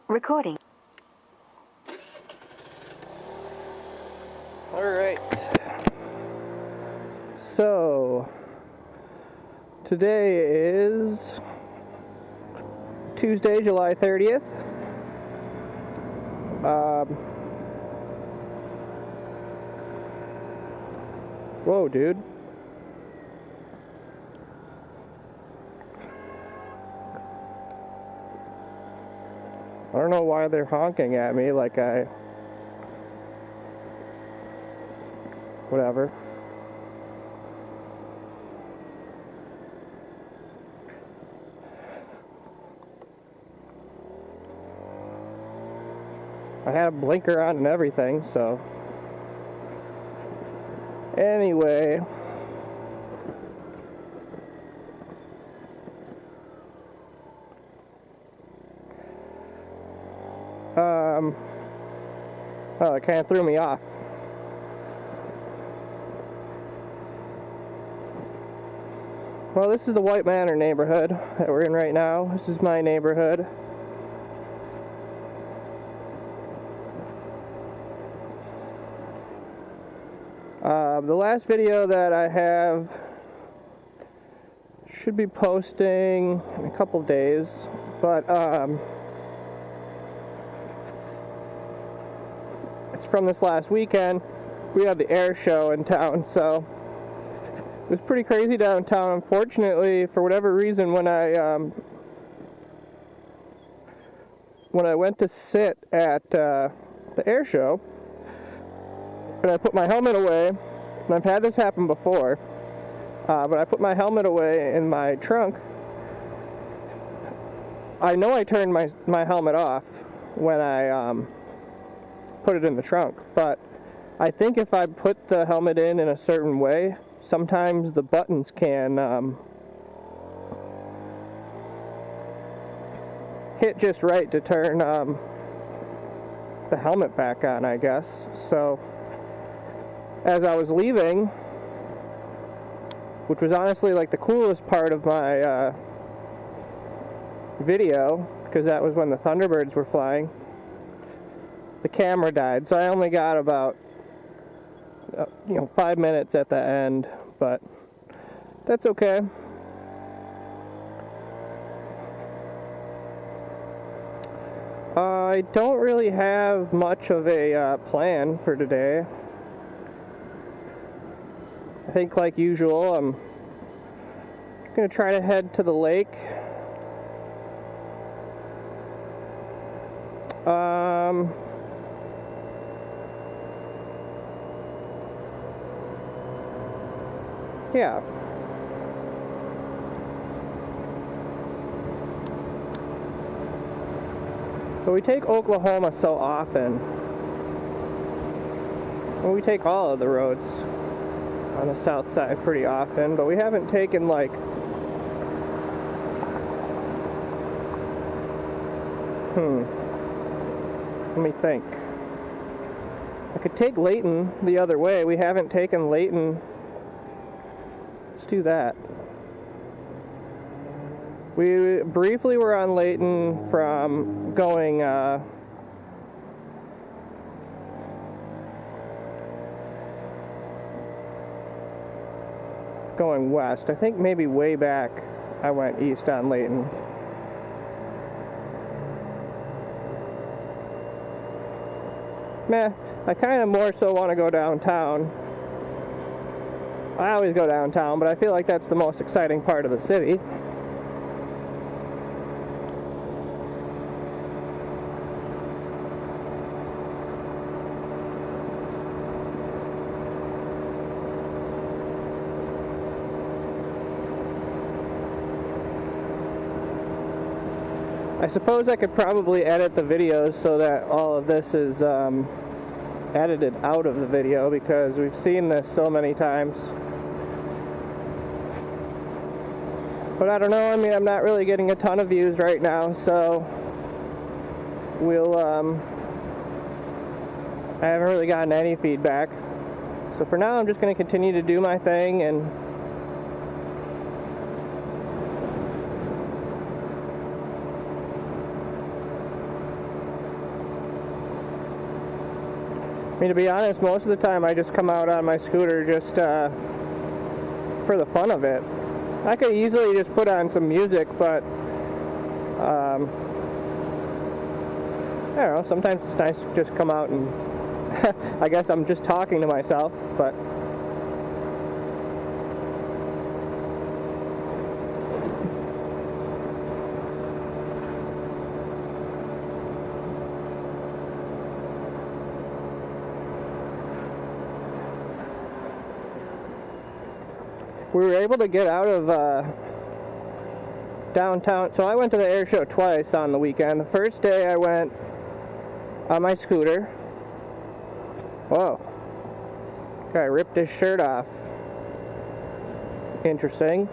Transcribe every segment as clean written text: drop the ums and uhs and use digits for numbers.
Recording. Alright. So, today is Tuesday, July 30th. Whoa, dude. I don't know why they're honking at me like whatever. I had a blinker on and everything, so anyway. Oh, it kind of threw me off. Well, this is the White Manor neighborhood that we're in right now. This is my neighborhood. The last video that I have should be posting in a couple days, but it's from this last weekend. We had the air show in town, so it was pretty crazy downtown. Unfortunately, for whatever reason, when I went to sit at the air show, and I put my helmet away, and I've had this happen before, but I put my helmet away in my trunk. I know I turned my helmet off when I put it in the trunk, but I think if I put the helmet in a certain way, sometimes the buttons can hit just right to turn the helmet back on, I guess. So as I was leaving, which was honestly like the coolest part of my video, because that was when the Thunderbirds were flying, the camera died. So I only got about 5 minutes at the end, but that's okay. I don't really have much of a plan for today. I think, like usual, I'm going to try to head to the lake. Yeah. But we take Oklahoma so often. Well, we take all of the roads on the south side pretty often, but we haven't taken like let me think. I could take Layton the other way. We haven't taken Layton. Let's do that. We briefly were on Layton from going west. I think maybe way back I went east on Layton. Meh, I kind of more so want to go downtown. I always go downtown, but I feel like that's the most exciting part of the city. I suppose I could probably edit the videos so that all of this is edited out of the video, because we've seen this so many times. But I don't know, I mean, I'm not really getting a ton of views right now, so we'll, I haven't really gotten any feedback. So for now, I'm just going to continue to do my thing and I mean, to be honest, most of the time I just come out on my scooter just for the fun of it. I could easily just put on some music, but I don't know, sometimes it's nice to just come out and I guess I'm just talking to myself, but we were able to get out of downtown. So I went to the air show twice on the weekend. The first day I went on my scooter. Whoa. Guy ripped his shirt off. Interesting.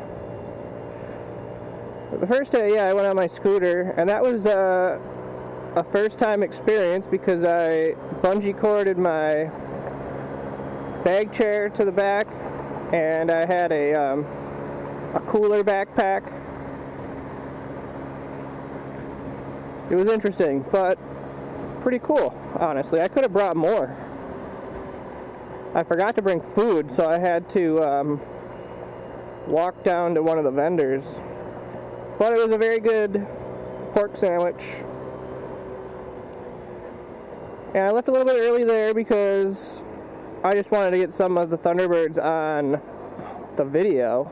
But the first day, yeah, I went on my scooter, and that was a first time experience because I bungee corded my bag chair to the back, and I had a cooler backpack. It was interesting, but pretty cool, honestly. I could have brought more. I forgot to bring food, so I had to walk down to one of the vendors. But it was a very good pork sandwich. And I left a little bit early there because I just wanted to get some of the Thunderbirds on the video.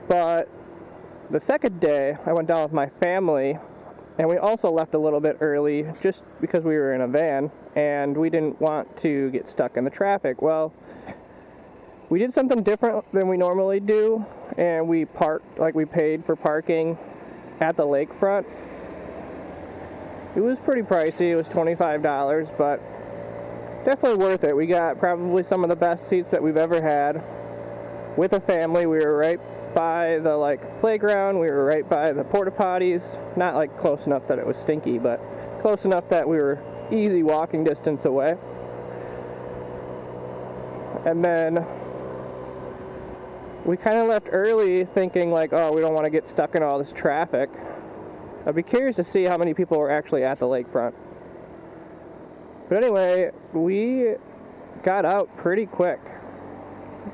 But the second day, I went down with my family, and we also left a little bit early just because we were in a van, and we didn't want to get stuck in the traffic. Well, we did something different than we normally do, and we parked, like we paid for parking at the lakefront. It was pretty pricey. It was $25, but definitely worth it. We got probably some of the best seats that we've ever had. With a family, we were right by the playground. We were right by the porta potties. Not close enough that it was stinky, but close enough that we were easy walking distance away. And then we kind of left early thinking oh, we don't want to get stuck in all this traffic. I'd be curious to see how many people were actually at the lakefront. But anyway, we got out pretty quick.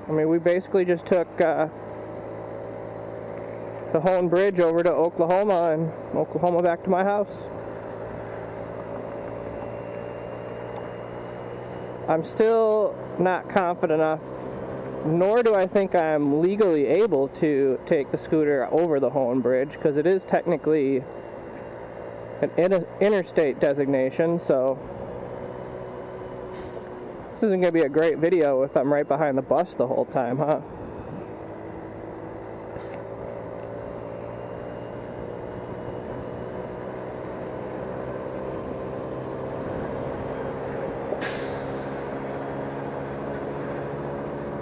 I mean, we basically just took the Hone Bridge over to Oklahoma, and Oklahoma back to my house. I'm still not confident enough, nor do I think I'm legally able to take the scooter over the Hone Bridge, because it is technically an interstate designation, so this isn't going to be a great video if I'm right behind the bus the whole time, huh?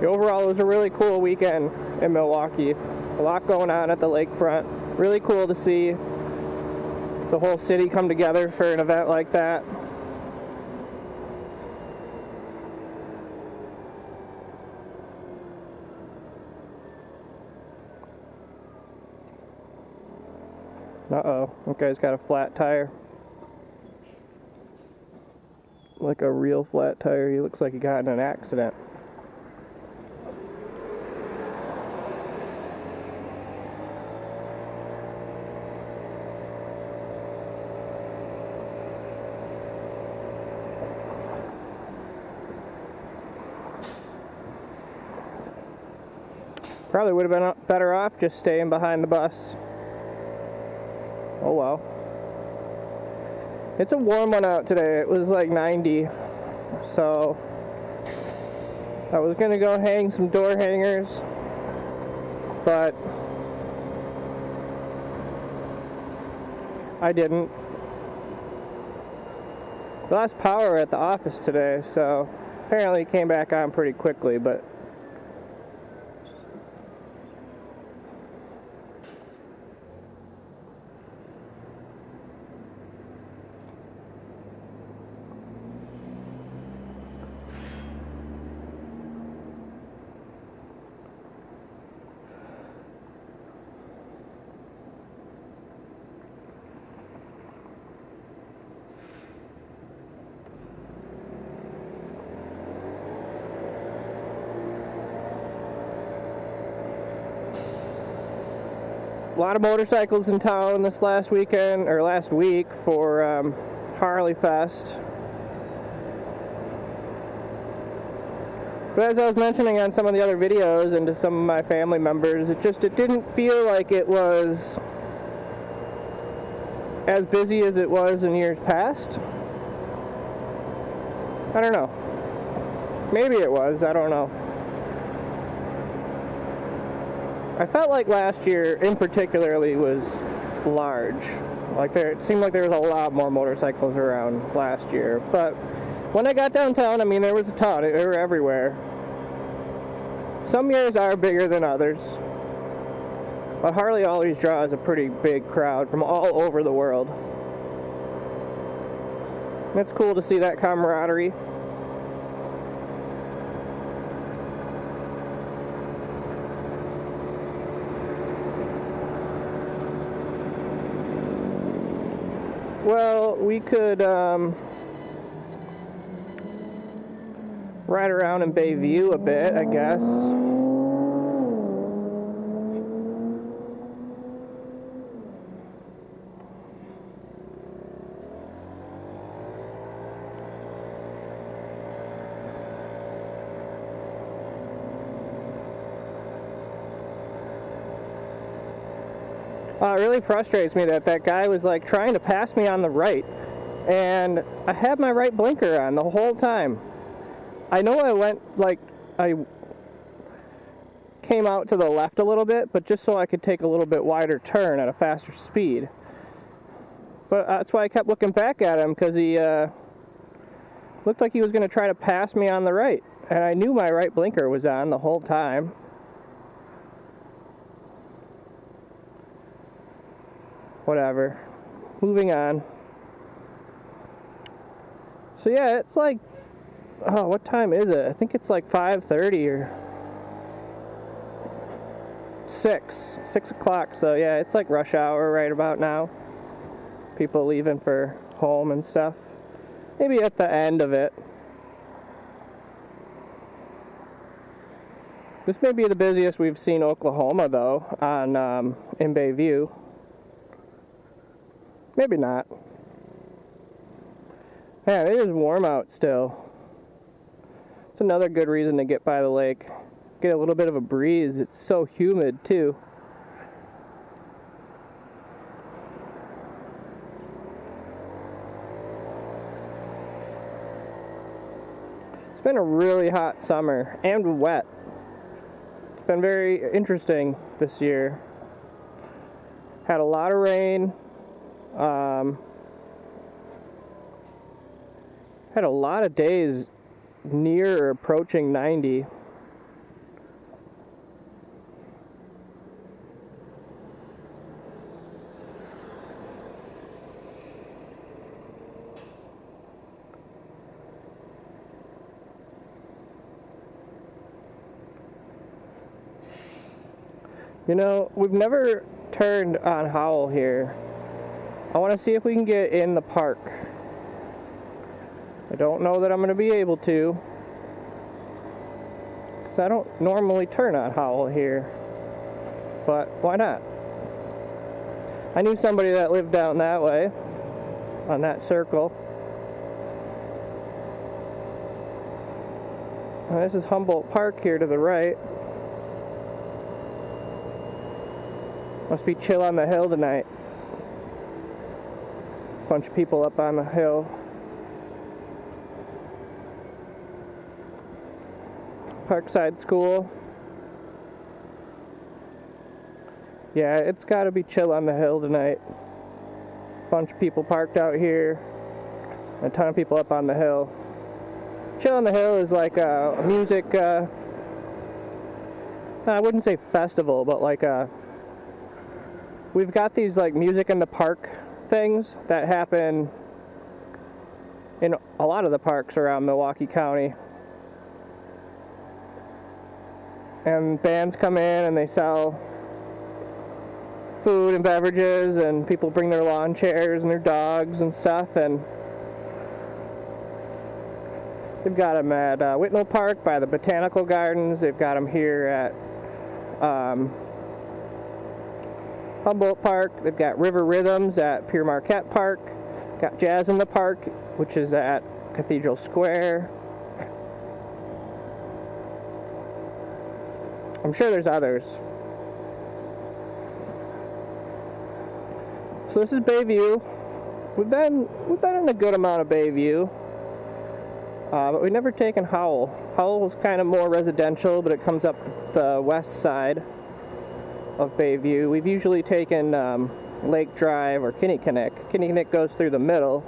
Overall, it was a really cool weekend in Milwaukee. A lot going on at the lakefront. Really cool to see the whole city come together for an event like that. Uh-oh, that guy's got a flat tire. Like a real flat tire. He looks like he got in an accident. Probably would have been better off just staying behind the bus. Oh well. It's a warm one out today. It was 90. So I was gonna go hang some door hangers, but I didn't. We lost power at the office today, so apparently it came back on pretty quickly, but lot of motorcycles in town this last weekend, or last week, for Harley Fest. But as I was mentioning on some of the other videos and to some of my family members, it didn't feel like it was as busy as it was in years past. I don't know. Maybe it was, I don't know. I felt like last year in particularly was large. Like it seemed like there was a lot more motorcycles around last year. But when I got downtown, I mean, there was a ton. They were everywhere. Some years are bigger than others. But Harley always draws a pretty big crowd from all over the world. It's cool to see that camaraderie. Well, we could ride around in Bayview a bit, I guess. It really frustrates me that guy was like trying to pass me on the right, and I had my right blinker on the whole time. I know I came out to the left a little bit, but just so I could take a little bit wider turn at a faster speed. But that's why I kept looking back at him, because he looked like he was going to try to pass me on the right, and I knew my right blinker was on the whole time. Whatever. Moving on. So yeah, it's like, oh, what time is it? I think it's like 5:30 or 6 o'clock. So yeah, it's like rush hour right about now. People leaving for home and stuff. Maybe at the end of it. This may be the busiest we've seen Oklahoma though, on in Bayview. Maybe not. Man, it is warm out still. It's another good reason to get by the lake. Get a little bit of a breeze. It's so humid too. It's been a really hot summer and wet. It's been very interesting this year. Had a lot of rain. Had a lot of days near or approaching 90. You know, we've never turned on Howell here. I want to see if we can get in the park. I don't know that I'm going to be able to, because I don't normally turn on Howell here, but why not? I knew somebody that lived down that way, on that circle. And this is Humboldt Park here to the right. Must be chill on the hill tonight. Bunch of people up on the hill. Parkside School. Yeah, it's got to be chill on the hill tonight. Bunch of people parked out here. A ton of people up on the hill. Chill on the Hill is like a music, I wouldn't say festival, but like we've got these like music in the park things that happen in a lot of the parks around Milwaukee County. And bands come in and they sell food and beverages, and people bring their lawn chairs and their dogs and stuff, and they've got them at Whitnall Park by the Botanical Gardens. They've got them here at Humboldt Park. They've got River Rhythms at Pure Marquette Park. Got Jazz in the Park, which is at Cathedral Square. I'm sure there's others. So this is Bayview. We've been in a good amount of Bayview, but we've never taken Howell. Howell was kind of more residential, but it comes up the west side of Bayview. We've usually taken Lake Drive or Kinnickinnick. Kinnickinnick goes through the middle.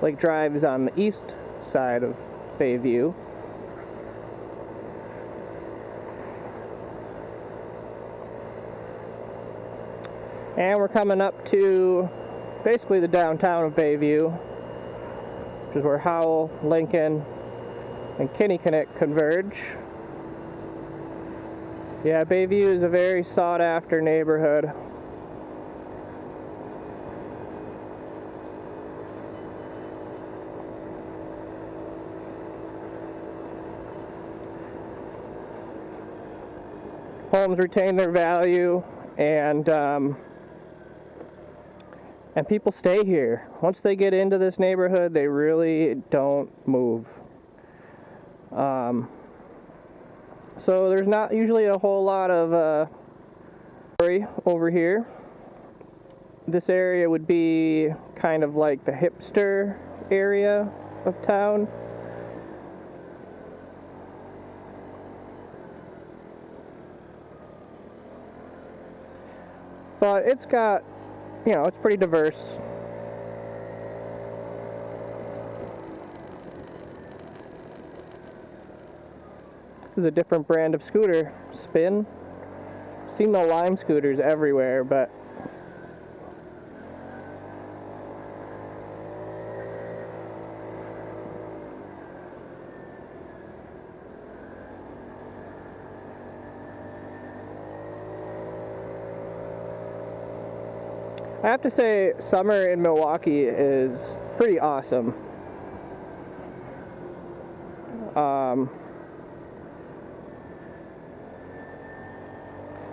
Lake Drive is on the east side of Bayview. And we're coming up to basically the downtown of Bayview, which is where Howell, Lincoln, and Kinnickinnick converge. Yeah, Bayview is a very sought-after neighborhood. Homes retain their value, and people stay here. Once they get into this neighborhood, they really don't move. So there's not usually a whole lot of worry over here. This area would be kind of like the hipster area of town. But it's got, you know, it's pretty diverse. This is a different brand of scooter, Spin. Seen the Lime scooters everywhere, but I have to say, summer in Milwaukee is pretty awesome.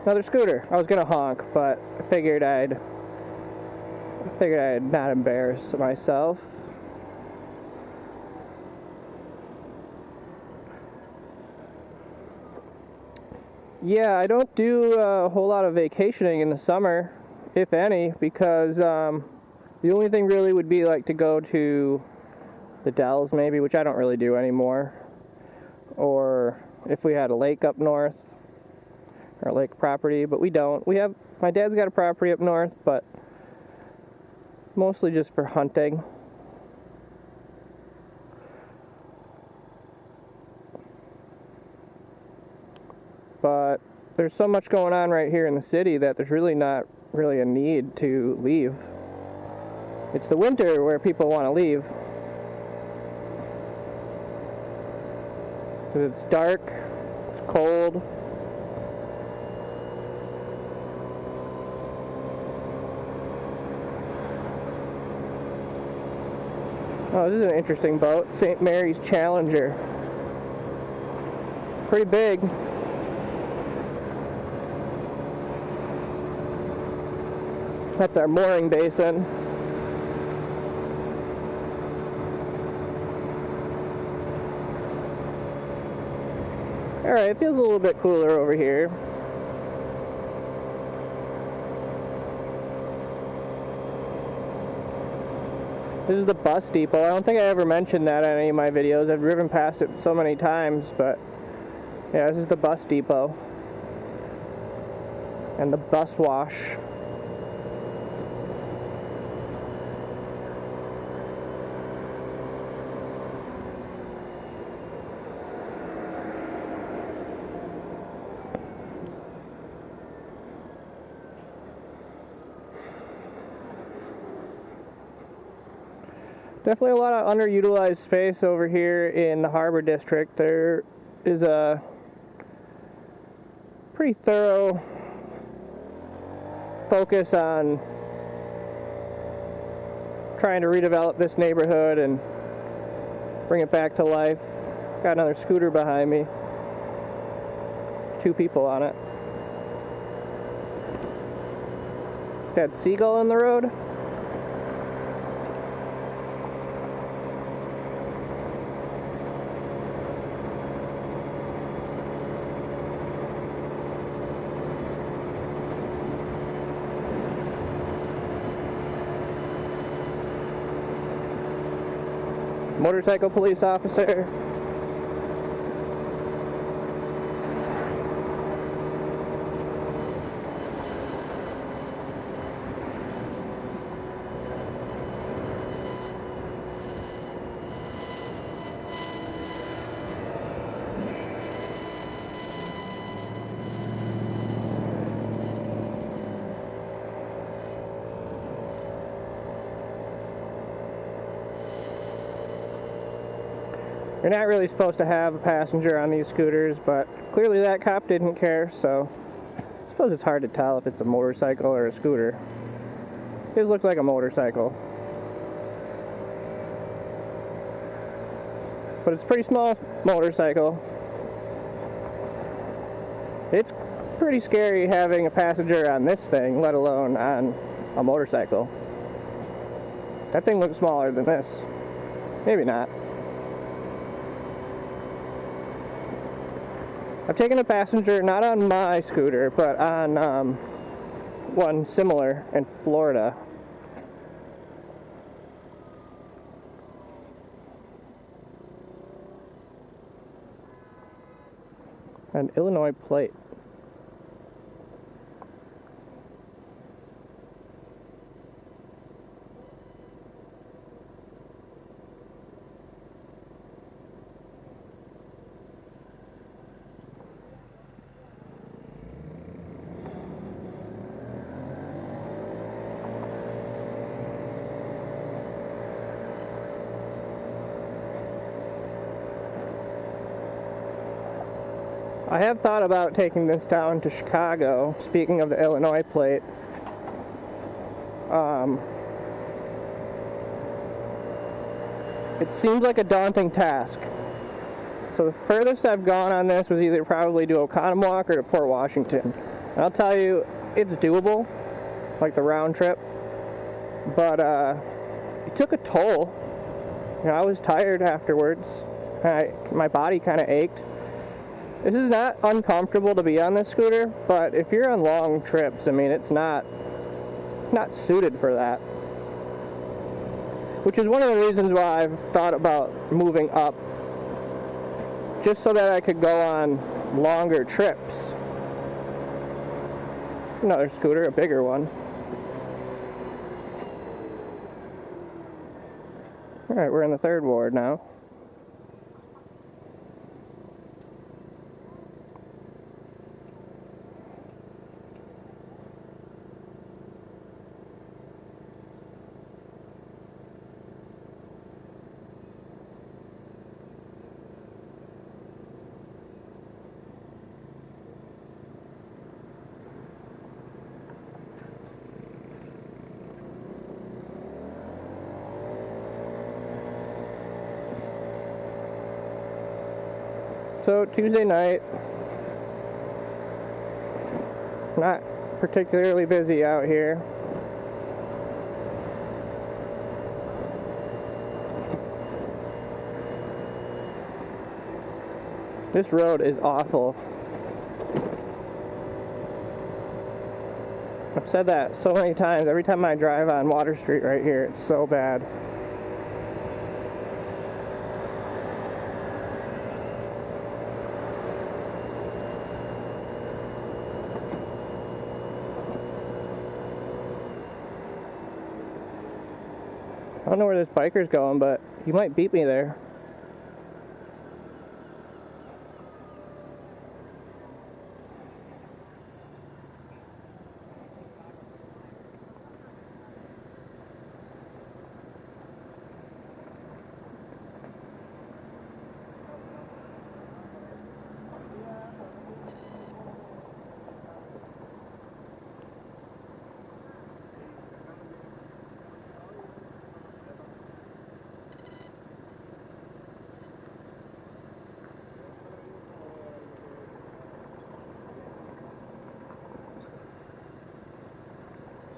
Another scooter. I was gonna honk, but I figured I'd not embarrass myself. Yeah, I don't do a whole lot of vacationing in the summer, if any, because the only thing really would be like to go to the Dells maybe, which I don't really do anymore, or if we had a lake up north, or lake property, but we don't. My dad's got a property up north, but mostly just for hunting. But there's so much going on right here in the city that there's really not really a need to leave. It's the winter where people want to leave. Because it's dark, it's cold. Oh, this is an interesting boat. St. Mary's Challenger. Pretty big. That's our mooring basin. Alright, it feels a little bit cooler over here. This is the bus depot. I don't think I ever mentioned that on any of my videos. I've driven past it so many times, but yeah, this is the bus depot. And the bus wash. Definitely a lot of underutilized space over here in the Harbor District. There is a pretty thorough focus on trying to redevelop this neighborhood and bring it back to life. Got another scooter behind me. 2 people on it. That seagull in the road. Motorcycle police officer. You're not really supposed to have a passenger on these scooters, but clearly that cop didn't care, so I suppose it's hard to tell if it's a motorcycle or a scooter. It looks like a motorcycle. But it's a pretty small motorcycle. It's pretty scary having a passenger on this thing, let alone on a motorcycle. That thing looks smaller than this. Maybe not. I've taken a passenger, not on my scooter, but on one similar in Florida. An Illinois plate. I have thought about taking this down to Chicago, speaking of the Illinois plate. It seems like a daunting task. So the furthest I've gone on this was either probably to Oconomowoc or to Port Washington. And I'll tell you, it's doable, like the round trip. But it took a toll. You know, I was tired afterwards. My body kind of ached. This is not uncomfortable to be on this scooter, but if you're on long trips, I mean, it's not suited for that. Which is one of the reasons why I've thought about moving up, just so that I could go on longer trips. Another scooter, a bigger one. Alright, we're in the 3rd ward now. So Tuesday night, not particularly busy out here. This road is awful. I've said that so many times. Every time I drive on Water Street right here, it's so bad. I don't know where this biker's going, but he might beat me there.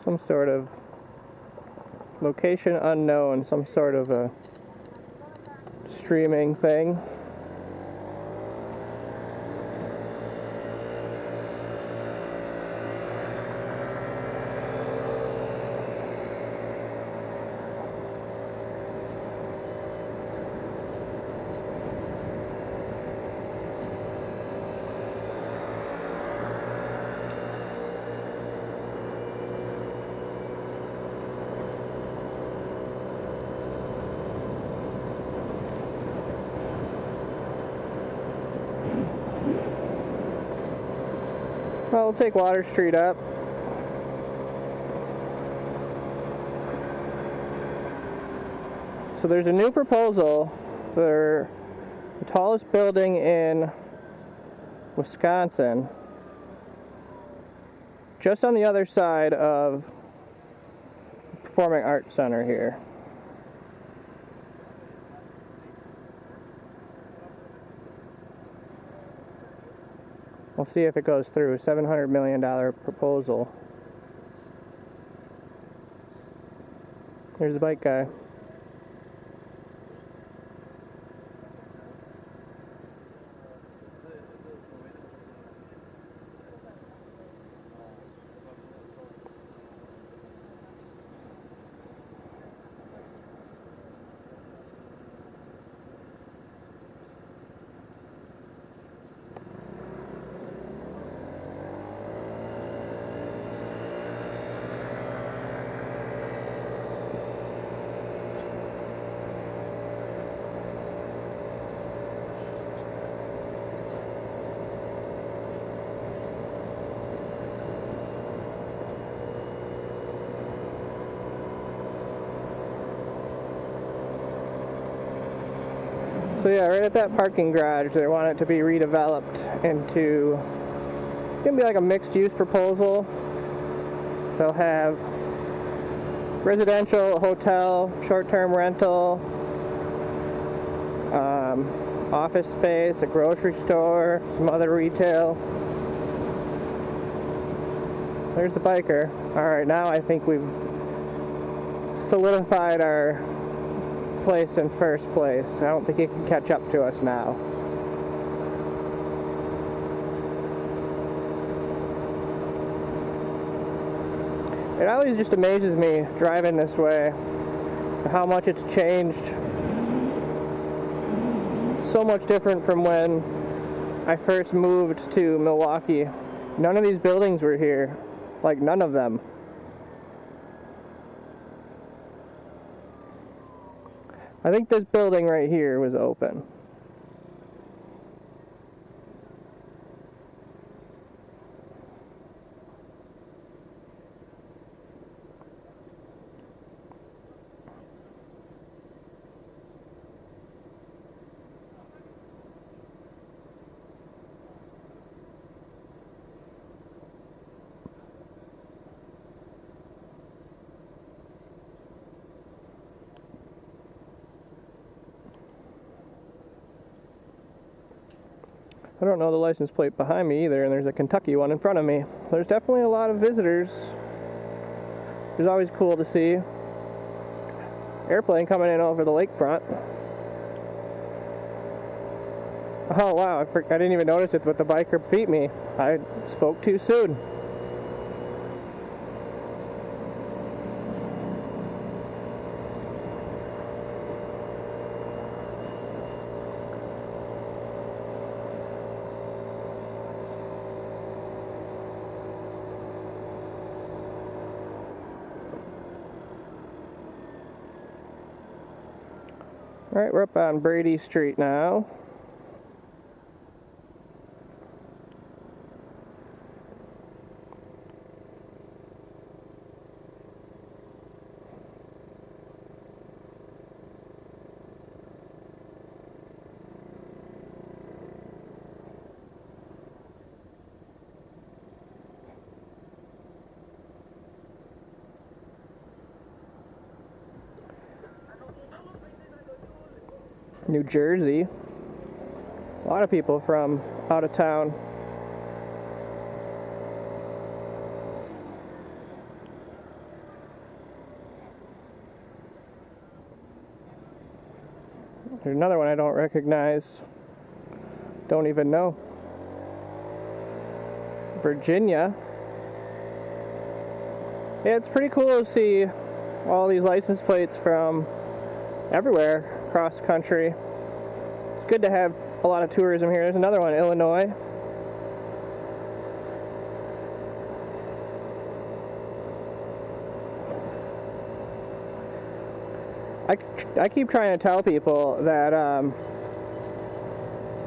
some sort of location unknown, some sort of a streaming thing. Well, we'll take Water Street up. So there's a new proposal for the tallest building in Wisconsin, just on the other side of the Performing Arts Center here. We'll see if it goes through. $700 million proposal. Here's the bike guy. So yeah, right at that parking garage, they want it to be redeveloped into, it's gonna be like a mixed-use proposal. They'll have residential, a hotel, short-term rental, office space, a grocery store, some other retail. There's the biker. Alright, now I think we've solidified our place in first place. I don't think he can catch up to us now. It always just amazes me driving this way how much it's changed. It's so much different from when I first moved to Milwaukee. None of these buildings were here. Like, none of them. I think this building right here was open. I don't know the license plate behind me either, and there's a Kentucky one in front of me. There's definitely a lot of visitors. It's always cool to see. Airplane coming in over the lakefront. Oh wow, I didn't even notice it, but the biker beat me. I spoke too soon. Alright, we're up on Brady Street now. New Jersey. A lot of people from out of town. There's another one I don't recognize. Don't even know. Virginia. Yeah, it's pretty cool to see all these license plates from everywhere across the country. It's good to have a lot of tourism here. There's another one, Illinois. I keep trying to tell people that,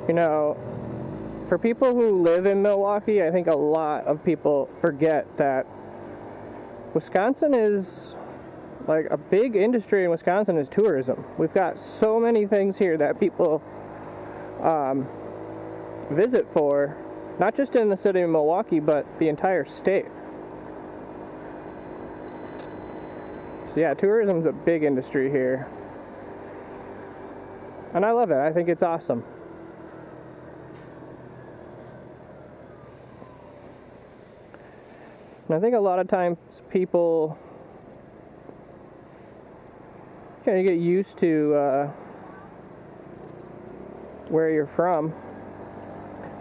you know, for people who live in Milwaukee, I think a lot of people forget that Wisconsin is, like, a big industry in Wisconsin is tourism. We've got so many things here that people visit for, not just in the city of Milwaukee, but the entire state. So yeah, tourism's a big industry here. And I love it. I think it's awesome. And I think a lot of times people kind of get used to where you're from.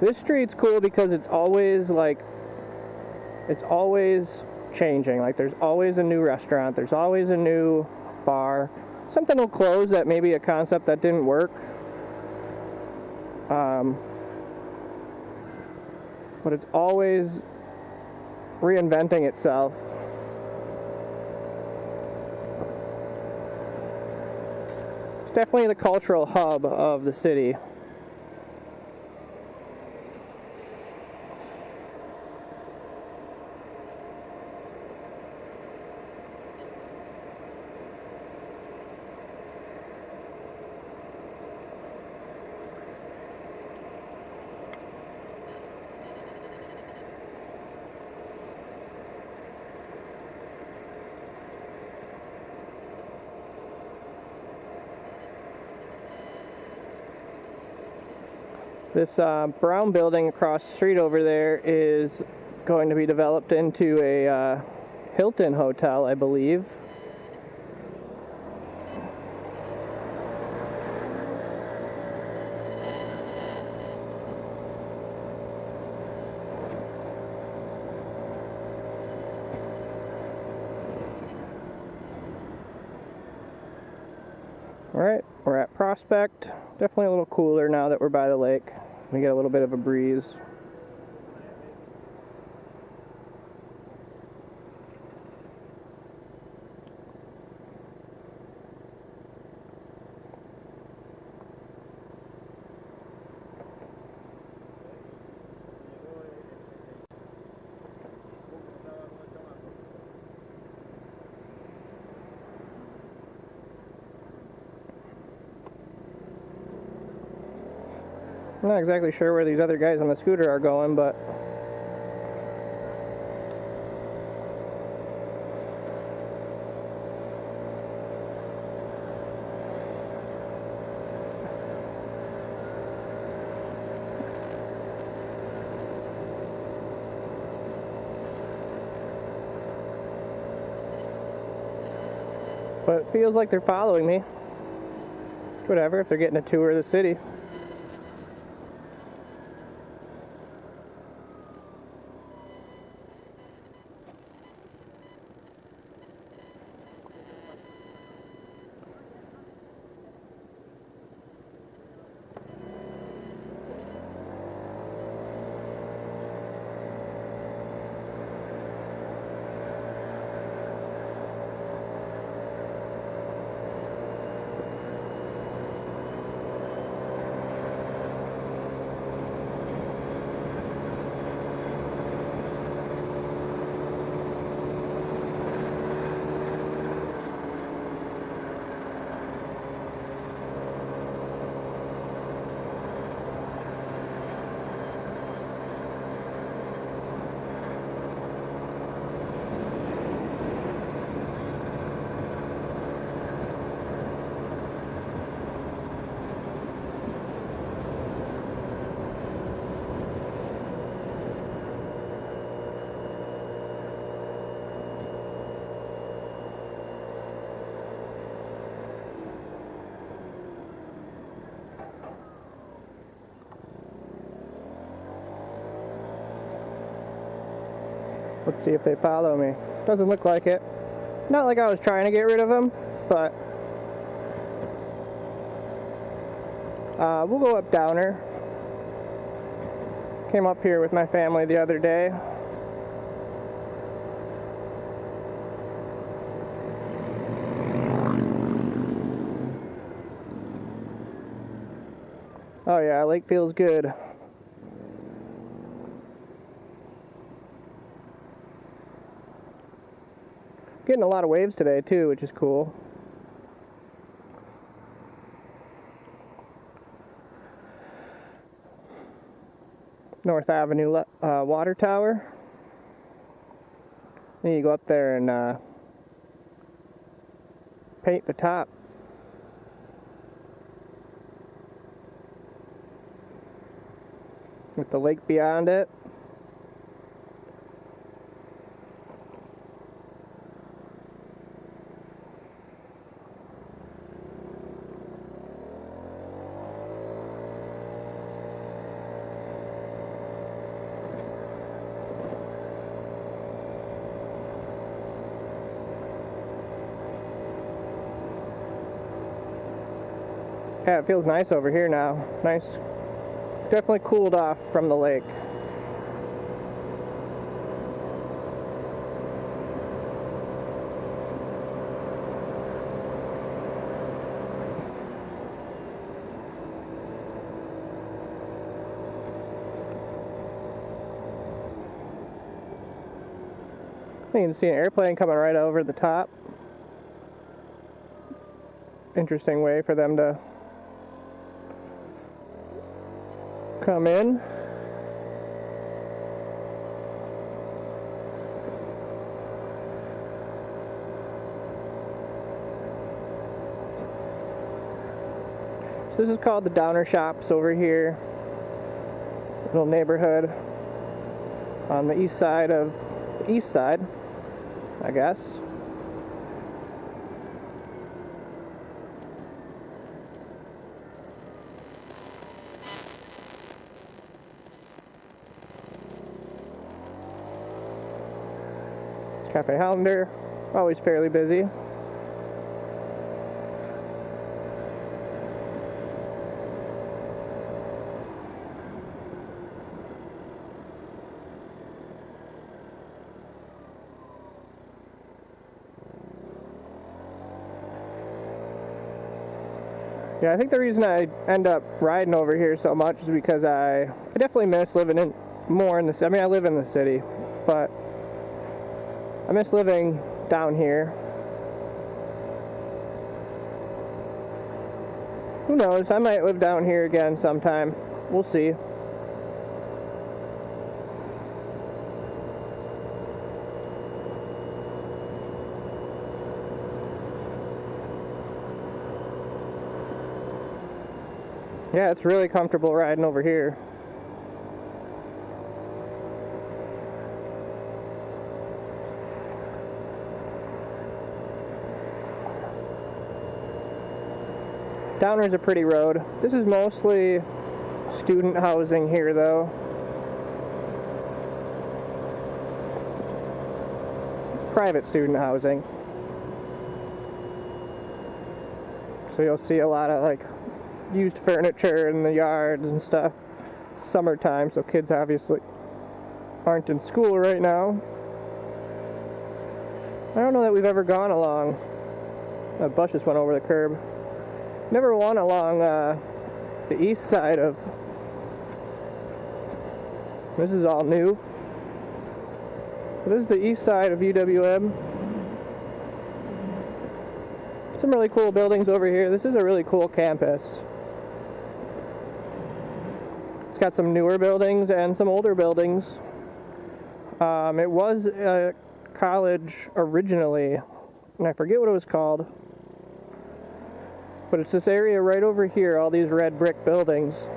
This street's cool because it's always changing. Like, there's always a new restaurant, there's always a new bar. Something will close that maybe a concept that didn't work. But it's always reinventing itself. It's definitely the cultural hub of the city. This brown building across the street over there is going to be developed into a Hilton hotel, I believe. Alright, we're at Prospect. Definitely a little cooler now that we're by the lake. We get a little bit of a breeze. I'm not exactly sure where these other guys on the scooter are going, but it feels like they're following me. Whatever, if they're getting a tour of the city. Let's see if they follow me. Doesn't look like it. Not like I was trying to get rid of them, but we'll go up Downer. Came up here with my family the other day. Oh yeah, lake feels good. Getting a lot of waves today too, which is cool. North Avenue water tower. Then you go up there and paint the top. With the lake beyond it. Yeah, it feels nice over here now. Nice. Definitely cooled off from the lake. You can see an airplane coming right over the top. Interesting way for them to come in. So this is called the Downer Shops over here. Little neighborhood on the east side, I guess. Cafe Hollander, always fairly busy. Yeah, I think the reason I end up riding over here so much is because I definitely miss living more in the city. I mean, I live in the city, but I miss living down here. Who knows? I might live down here again sometime. We'll see. Yeah, it's really comfortable riding over here. Downer's a pretty road. This is mostly student housing here, though. Private student housing. So you'll see a lot of like used furniture in the yards and stuff. It's summertime, so kids obviously aren't in school right now. I don't know that we've ever gone along. A bus just went over the curb. Never went along the east side of. This is all new. This is the east side of UWM. Some really cool buildings over here. This is a really cool campus. It's got some newer buildings and some older buildings. It was a college originally, and I forget what it was called. But it's this area right over here, all these red brick buildings.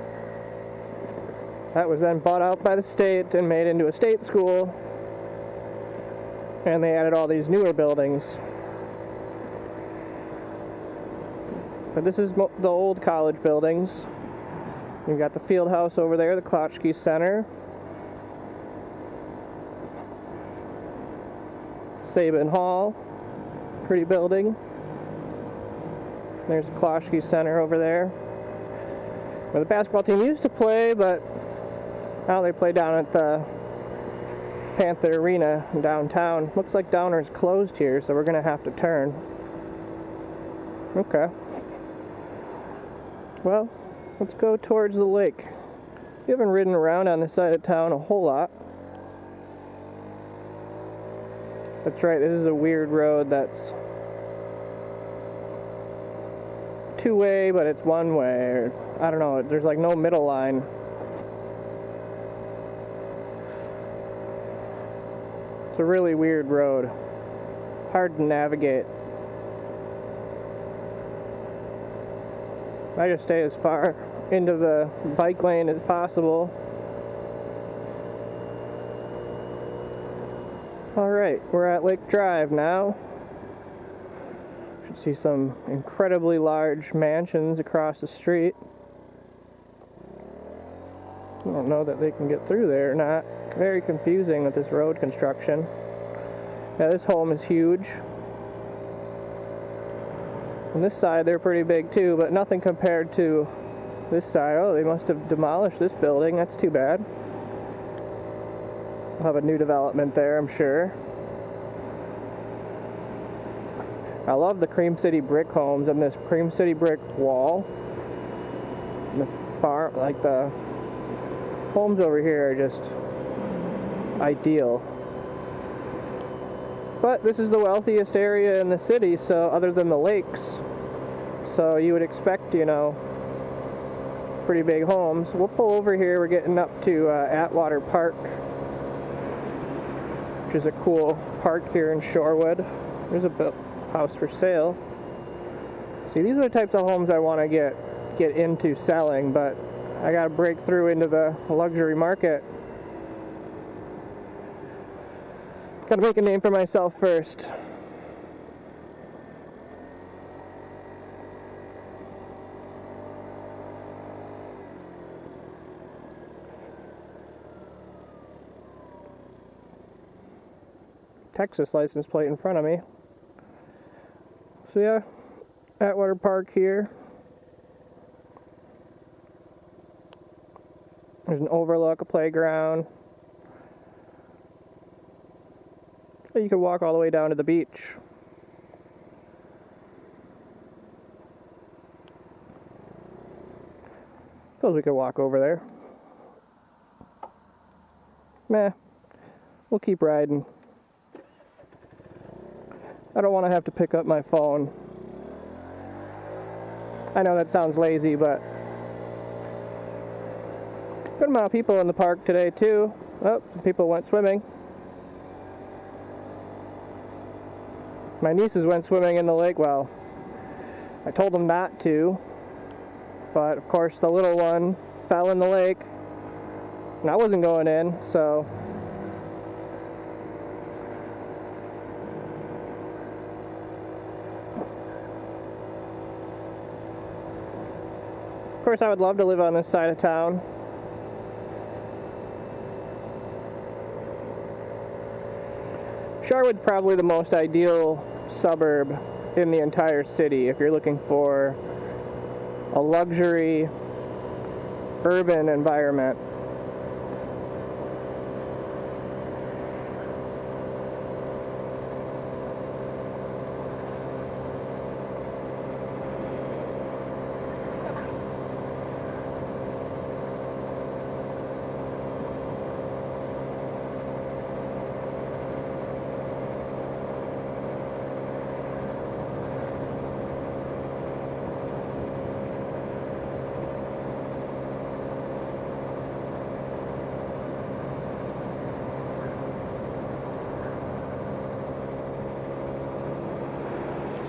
That was then bought out by the state and made into a state school. And they added all these newer buildings. But this is the old college buildings. You've got the field house over there, the Klotchke Center. Sabin Hall, pretty building. There's the Kloshki Center over there, where the basketball team used to play, but now they play down at the Panther Arena downtown. Looks like Downer's closed here, so we're gonna have to turn. Okay. Well, let's go towards the lake. We haven't ridden around on this side of town a whole lot. That's right, this is a weird road that's two-way, but it's one-way. Or, I don't know, there's like no middle line. It's a really weird road. Hard to navigate. I just stay as far into the bike lane as possible. Alright, we're at Lake Drive now. Should see some incredibly large mansions across the street. I don't know that they can get through there or not. Very confusing with this road construction. Yeah, this home is huge. On this side they're pretty big too, but nothing compared to this side. Oh, they must have demolished this building. That's too bad. We'll have a new development there, I'm sure. I love the Cream City brick homes and this Cream City brick wall. And the farm, like the homes over here are just ideal. But this is the wealthiest area in the city, so other than the lakes, so you would expect, you know, pretty big homes. We'll pull over here. We're getting up to Atwater Park, which is a cool park here in Shorewood. There's a house for sale. See, these are the types of homes I want to get into selling, but I got to break through into the luxury market. Got to make a name for myself first. Texas license plate in front of me. So yeah, Atwater Park here. There's an overlook, a playground. You could walk all the way down to the beach. Suppose we could walk over there. Meh. We'll keep riding. I don't want to have to pick up my phone. I know that sounds lazy, but good amount of people in the park today too. Oh, some people went swimming. My nieces went swimming in the lake. Well, I told them not to, but of course the little one fell in the lake and I wasn't going in, so of course I would love to live on this side of town. Shorewood's probably the most ideal suburb in the entire city if you're looking for a luxury urban environment.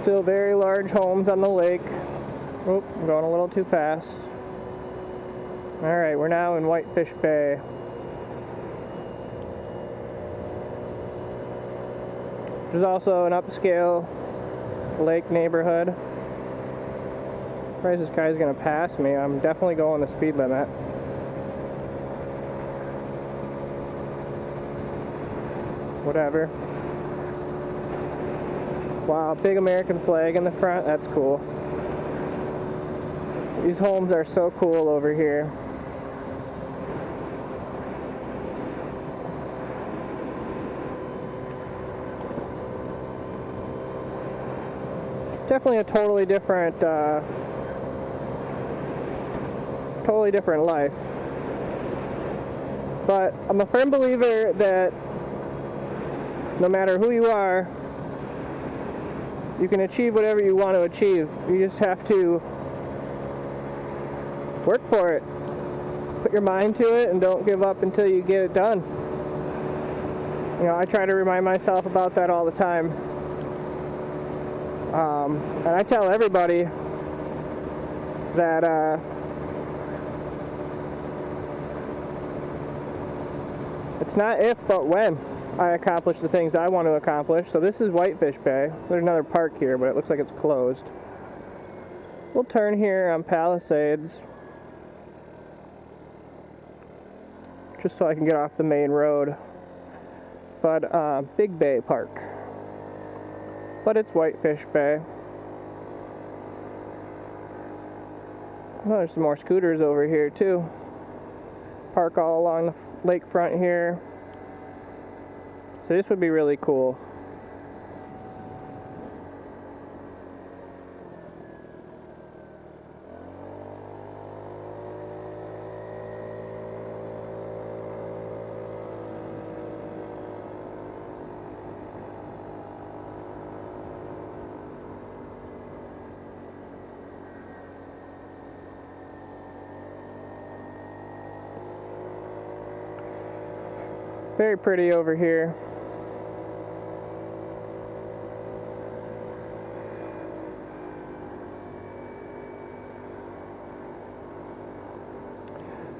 Still very large homes on the lake. Oop, I'm going a little too fast. Alright, we're now in Whitefish Bay. There's also an upscale lake neighborhood. Surprised this guy's gonna pass me. I'm definitely going the speed limit. Whatever. Wow, big American flag in the front. That's cool. These homes are so cool over here. Definitely a totally different life. But I'm a firm believer that no matter who you are, you can achieve whatever you want to achieve. You just have to work for it. Put your mind to it and don't give up until you get it done. You know, I try to remind myself about that all the time. And I tell everybody that it's not if, but when I accomplish the things I want to accomplish. So this is Whitefish Bay. There's another park here, but it looks like it's closed. We'll turn here on Palisades, just so I can get off the main road. But Big Bay Park. But it's Whitefish Bay. Oh, there's some more scooters over here too. Park all along the lakefront here. So this would be really cool. Very pretty over here.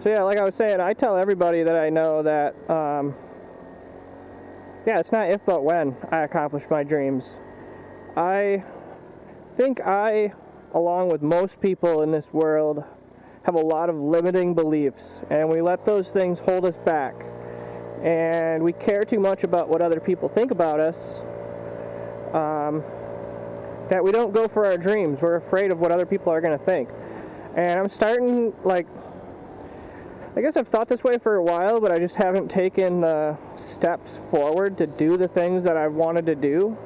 So yeah, like I was saying, I tell everybody that I know that, yeah, it's not if but when I accomplish my dreams. I think I, along with most people in this world, have a lot of limiting beliefs, and we let those things hold us back. And we care too much about what other people think about us, that we don't go for our dreams. We're afraid of what other people are going to think. And I'm starting, like, I guess I've thought this way for a while, but I just haven't taken the steps forward to do the things that I wanted to do.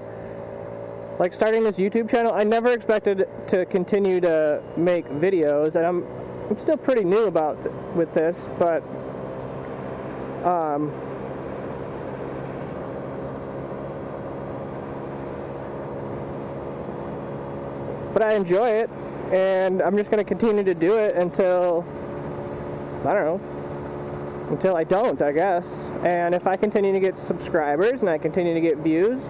Like starting this YouTube channel, I never expected to continue to make videos, and I'm still pretty new with this, but I enjoy it, and I'm just going to continue to do it until, I don't know, until I don't, I guess. And if I continue to get subscribers and I continue to get views,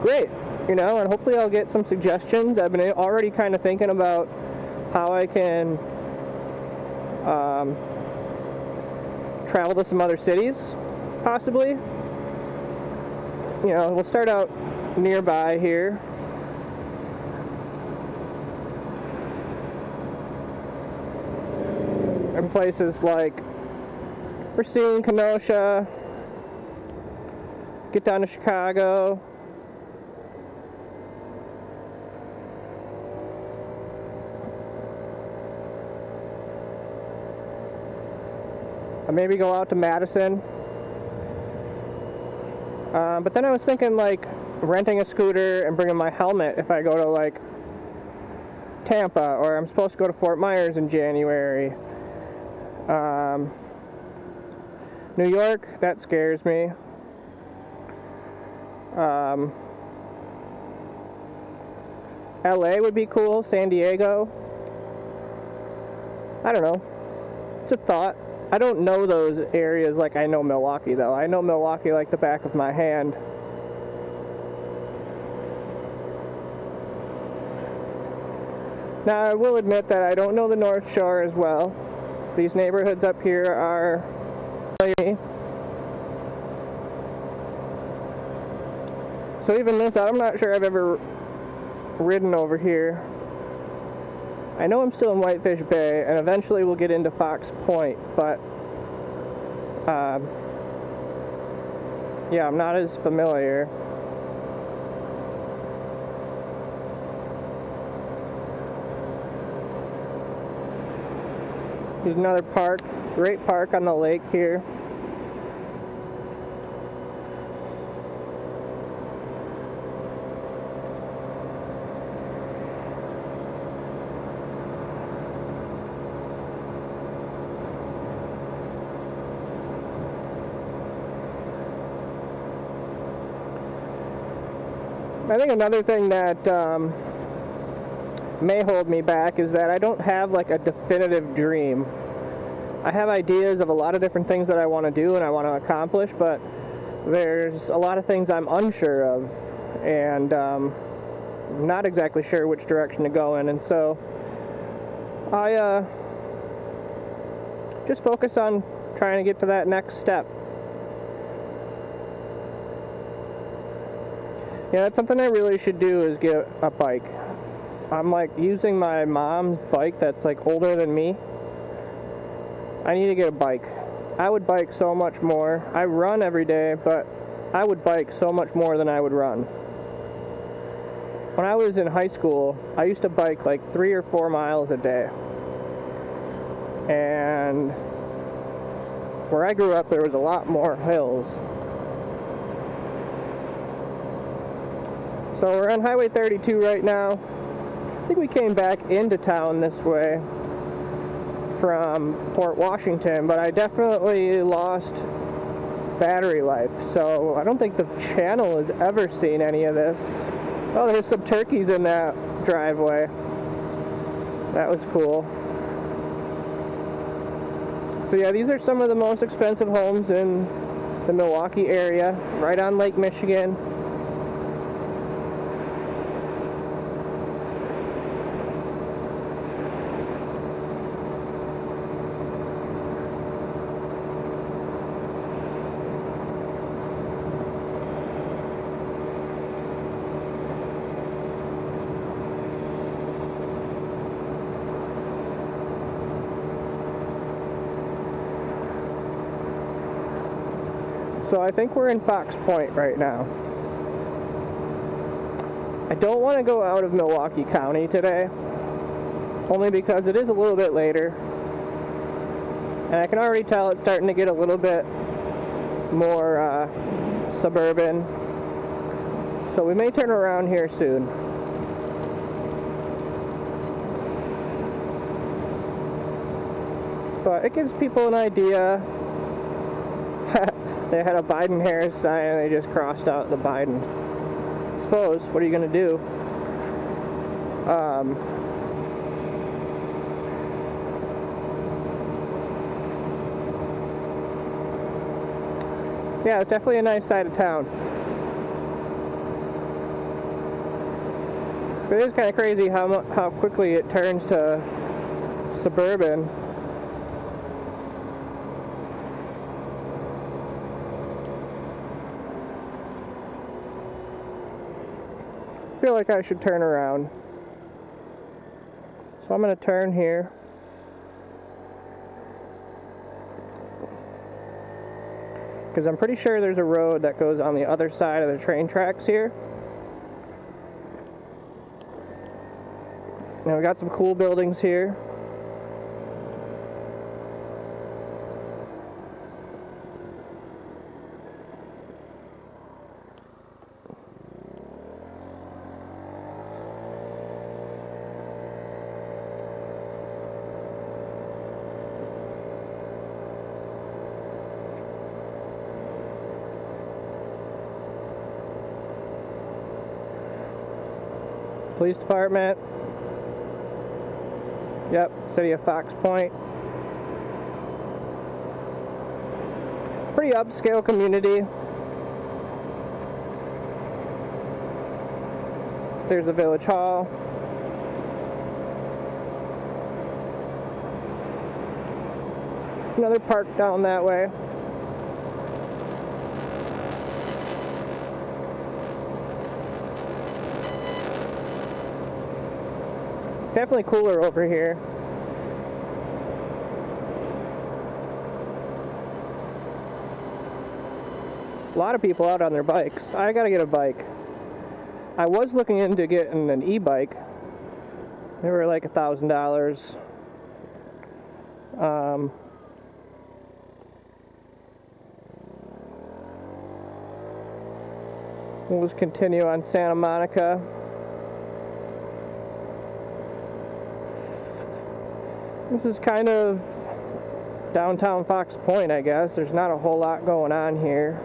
great, you know, and hopefully I'll get some suggestions. I've been already kind of thinking about how I can travel to some other cities, possibly. You know, we'll start out nearby here. In places like Racine, Kenosha, get down to Chicago. Or maybe go out to Madison. But then I was thinking like renting a scooter and bringing my helmet if I go to like Tampa, or I'm supposed to go to Fort Myers in January. New York, that scares me. LA would be cool. San Diego. I don't know. It's a thought. I don't know those areas like I know Milwaukee, though. I know Milwaukee like the back of my hand. Now, I will admit that I don't know the North Shore as well. These neighborhoods up here are me. So even this, I'm not sure I've ever ridden over here. I know I'm still in Whitefish Bay, and eventually we'll get into Fox Point, but yeah, I'm not as familiar. There's another park, great park on the lake here. I think another thing that may hold me back is that I don't have like a definitive dream. I have ideas of a lot of different things that I want to do and I want to accomplish, but there's a lot of things I'm unsure of and not exactly sure which direction to go in, and so I just focus on trying to get to that next step. Yeah, that's something I really should do, is get a bike. I'm like using my mom's bike that's like older than me. I need to get a bike. I would bike so much more. I run every day, but I would bike so much more than I would run. When I was in high school, I used to bike like 3 or 4 miles a day. And where I grew up, there was a lot more hills. So we're on Highway 32 right now. I think we came back into town this way from Port Washington, but I definitely lost battery life. So I don't think the channel has ever seen any of this. Oh, there's some turkeys in that driveway. That was cool. So yeah, these are some of the most expensive homes in the Milwaukee area, right on Lake Michigan. So I think we're in Fox Point right now. I don't want to go out of Milwaukee County today, only because it is a little bit later, and I can already tell it's starting to get a little bit more suburban, so we may turn around here soon. But it gives people an idea. They had a Biden-Harris sign and they just crossed out the Biden. I suppose, what are you going to do? Yeah, it's definitely a nice side of town. But it is kind of crazy how quickly it turns to suburban. I feel like I should turn around. So I'm going to turn here. Because I'm pretty sure there's a road that goes on the other side of the train tracks here. Now we got some cool buildings here. Police department. Yep, city of Fox Point. Pretty upscale community. There's a village hall. Another park down that way. Definitely cooler over here. A lot of people out on their bikes. I gotta get a bike. I was looking into getting an e-bike. They were like $1,000. We'll just continue on Santa Monica. This is kind of downtown Fox Point, I guess. There's not a whole lot going on here.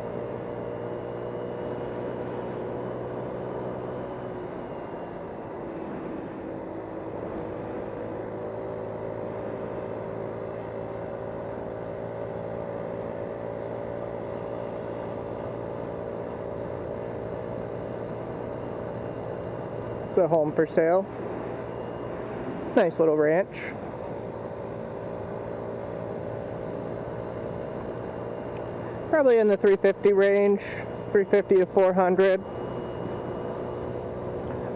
The home for sale. Nice little ranch. Probably in the 350 range, 350 to 400.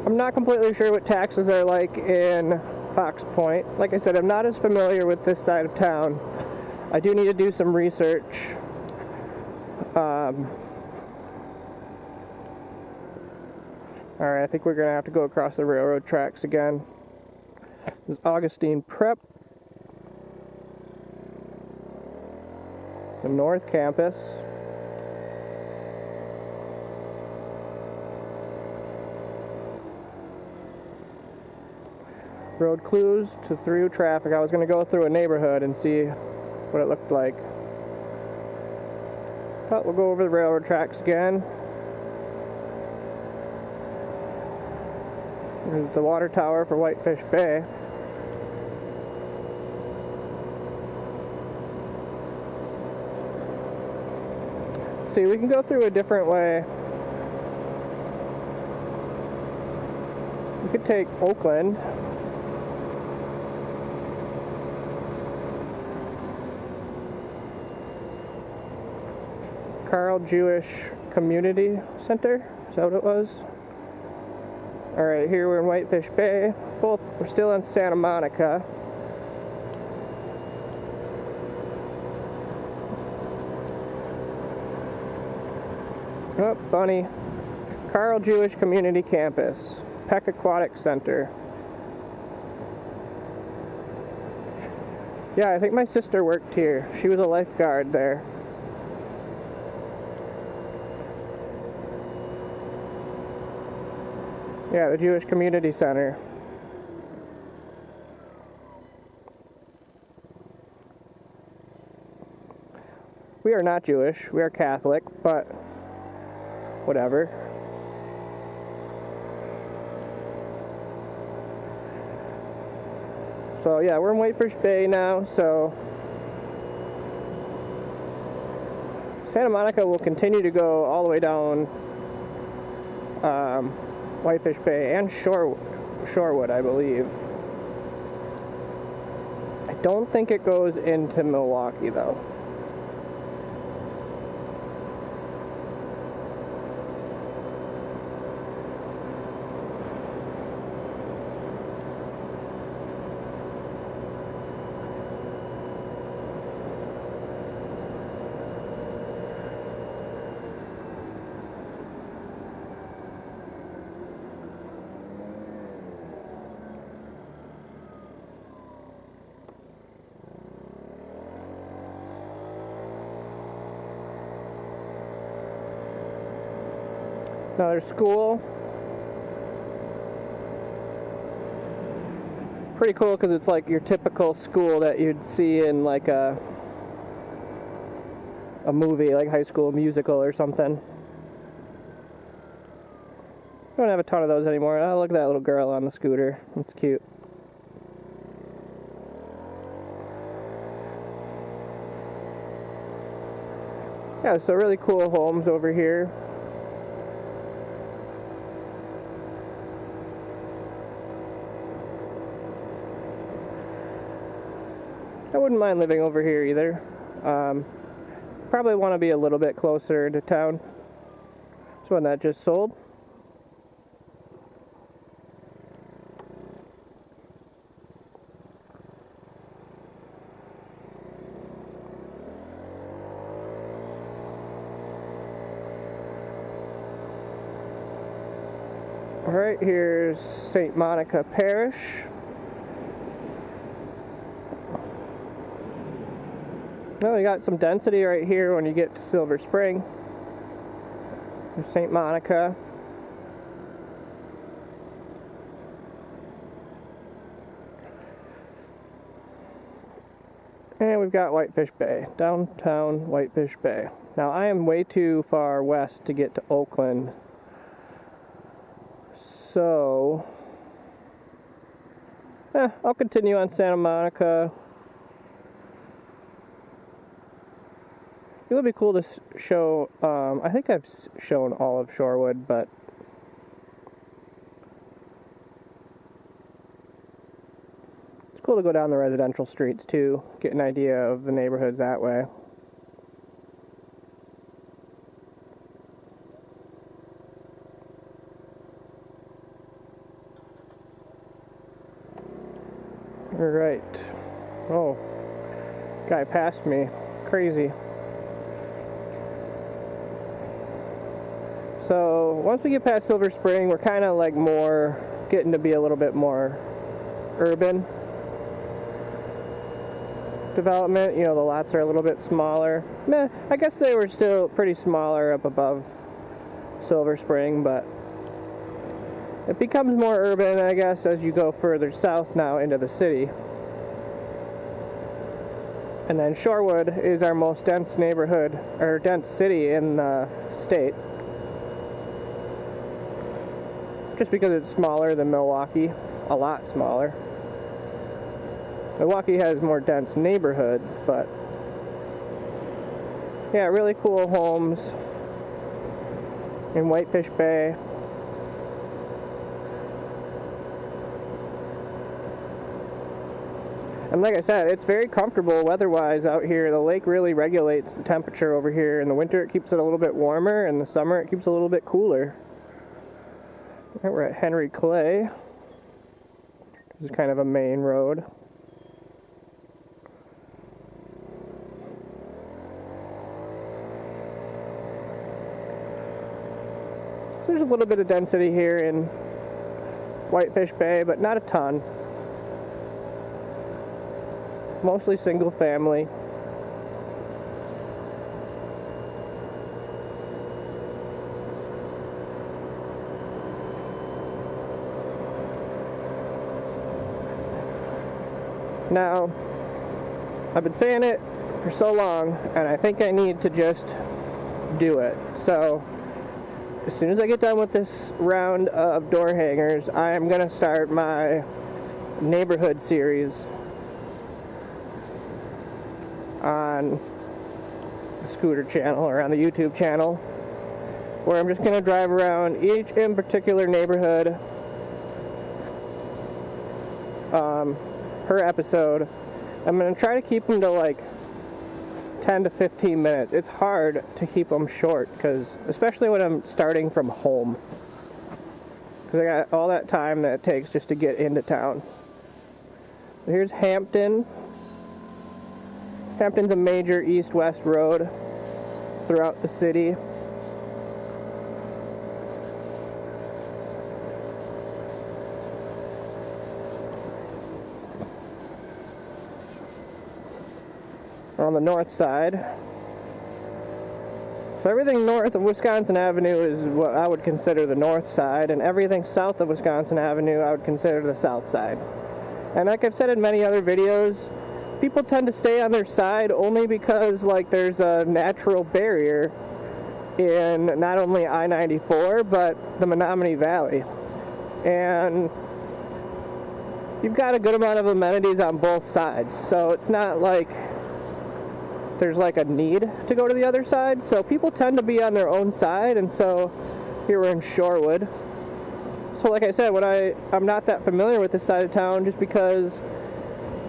I'm not completely sure what taxes are like in Fox Point. Like I said, I'm not as familiar with this side of town. I do need to do some research. Alright, I think we're going to have to go across the railroad tracks again. This is Augustine Prep. The North Campus. Road clues to through traffic. I was going to go through a neighborhood and see what it looked like. But we'll go over the railroad tracks again. There's the water tower for Whitefish Bay. See, we can go through a different way. We could take Oakland. Carl Jewish Community Center. Is that what it was? Alright, here we're in Whitefish Bay. We're still in Santa Monica. Oh, bunny. Carl Jewish Community Campus. Peck Aquatic Center. Yeah, I think my sister worked here. She was a lifeguard there. Yeah, the Jewish Community Center. We are not Jewish, we are Catholic, but whatever. So yeah, we're in Whitefish Bay now, so Santa Monica will continue to go all the way down Whitefish Bay and Shorewood, I believe. I don't think it goes into Milwaukee, though. Another school. Pretty cool because it's like your typical school that you'd see in like a movie, like High School Musical or something. We don't have a ton of those anymore. Oh, look at that little girl on the scooter. That's cute. Yeah, so really cool homes over here. I wouldn't mind living over here either. Probably want to be a little bit closer to town. This one that just sold. Alright, here's St. Monica Parish. Well, you got some density right here when you get to Silver Spring. There's St. Monica. And we've got Whitefish Bay, downtown Whitefish Bay. Now, I am way too far west to get to Oakland. So, I'll continue on Santa Monica. It would be cool to show, I think I've shown all of Shorewood, but it's cool to go down the residential streets too, get an idea of the neighborhoods that way. Alright. Oh, guy passed me. Crazy. So, once we get past Silver Spring, we're kind of like getting to be a little bit more urban development. You know, the lots are a little bit smaller. I guess they were still pretty smaller up above Silver Spring, but it becomes more urban, I guess, as you go further south now into the city. And then Shorewood is our most dense neighborhood, or dense city in the state. Just because it's smaller than Milwaukee, a lot smaller. Milwaukee has more dense neighborhoods, but yeah, really cool homes in Whitefish Bay. And like I said, it's very comfortable weather-wise out here. The lake really regulates the temperature over here. In the winter it keeps it a little bit warmer, and in the summer it keeps it a little bit cooler. Right, we're at Henry Clay. This is kind of a main road. So there's a little bit of density here in Whitefish Bay, but not a ton. Mostly single family. Now, I've been saying it for so long, and I think I need to just do it. So, as soon as I get done with this round of door hangers, I am going to start my neighborhood series on the Scooter channel, or on the YouTube channel, where I'm just going to drive around each in particular neighborhood per episode. I'm going to try to keep them to like 10 to 15 minutes. It's hard to keep them short, because especially when I'm starting from home, because I got all that time that it takes just to get into town. Here's Hampton. Hampton's a major east-west road throughout the city. On the north side. So everything north of Wisconsin Avenue is what I would consider the north side, and everything south of Wisconsin Avenue I would consider the south side. And like I've said in many other videos, people tend to stay on their side only because like there's a natural barrier in not only I-94 but the Menominee Valley. And you've got a good amount of amenities on both sides, so it's not like there's like a need to go to the other side. So people tend to be on their own side, and so here we're in Shorewood. So like I said, when I'm not that familiar with this side of town, just because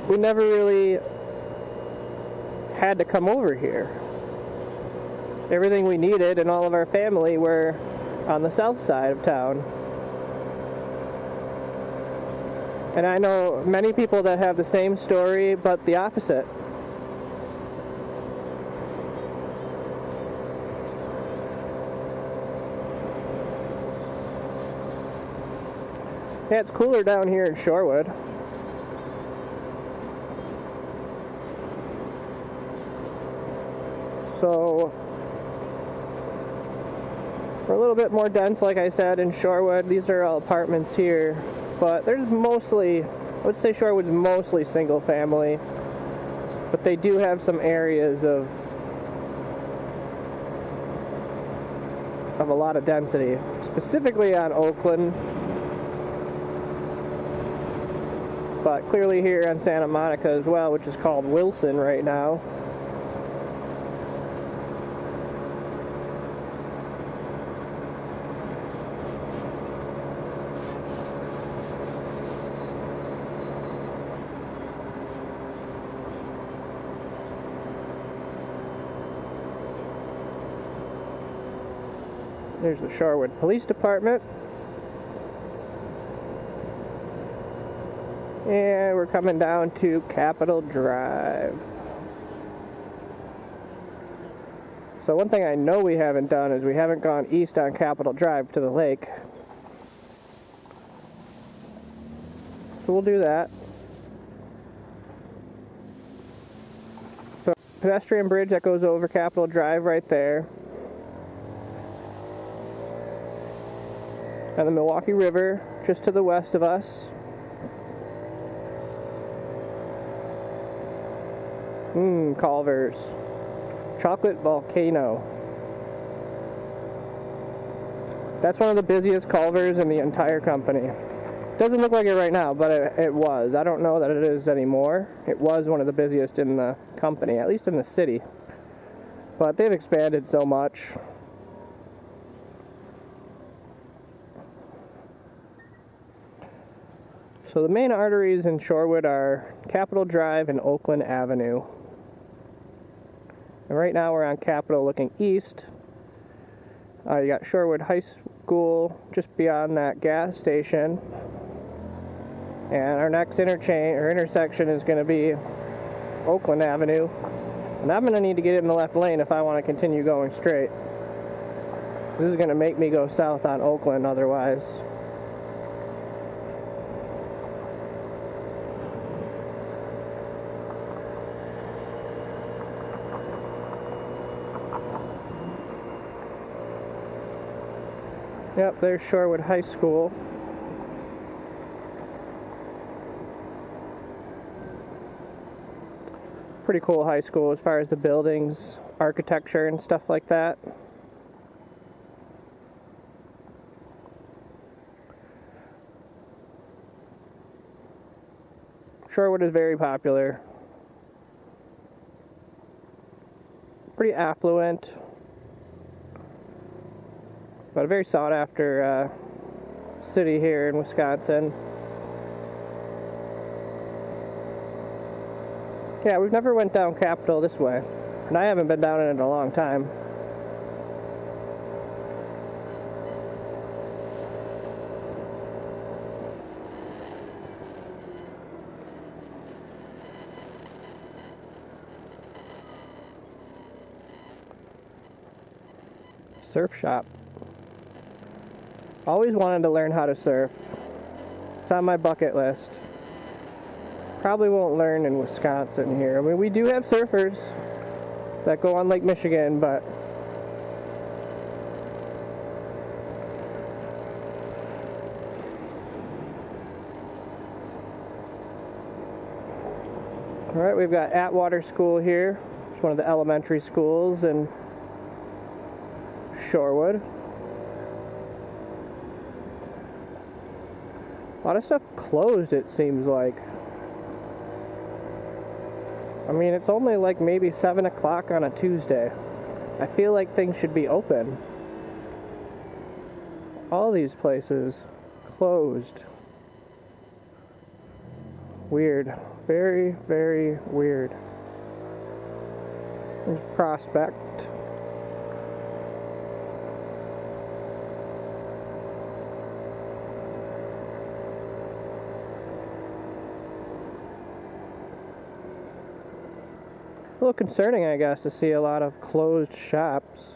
we never really had to come over here. Everything we needed and all of our family were on the south side of town. And I know many people that have the same story, but the opposite. Yeah, it's cooler down here in Shorewood. So we're a little bit more dense, like I said, in Shorewood. These are all apartments here, but there's mostly, I would say Shorewood's mostly single family, but they do have some areas of a lot of density, specifically on Oakland, but clearly here on Santa Monica as well, which is called Wilson right now. There's the Shorewood Police Department. And we're coming down to Capitol Drive. So one thing I know we haven't done is we haven't gone east on Capitol Drive to the lake. So we'll do that. So pedestrian bridge that goes over Capitol Drive right there. And the Milwaukee River just to the west of us. Culver's. Chocolate Volcano. That's one of the busiest Culver's in the entire company. Doesn't look like it right now, but it was. I don't know that it is anymore. It was one of the busiest in the company, at least in the city. But they've expanded so much. So the main arteries in Shorewood are Capitol Drive and Oakland Avenue. And right now we're on Capitol looking east. You got Shorewood High School just beyond that gas station. And our next intersection is going to be Oakland Avenue. And I'm going to need to get in the left lane if I want to continue going straight. This is going to make me go south on Oakland otherwise. Yep, there's Shorewood High School. Pretty cool high school as far as the buildings, architecture, and stuff like that. Shorewood is very popular. Pretty affluent. But a very sought after city here in Wisconsin. Yeah, we've never went down Capitol this way. And I haven't been down it in a long time. Surf shop. Always wanted to learn how to surf. It's on my bucket list. Probably won't learn in Wisconsin here. I mean, we do have surfers that go on Lake Michigan, but alright, we've got Atwater School here. It's one of the elementary schools in Shorewood. A lot of stuff closed, it seems like. I mean, it's only like maybe 7 o'clock on a Tuesday. I feel like things should be open. All these places closed. Weird. Very, very weird. There's Prospect. A little concerning, I guess, to see a lot of closed shops.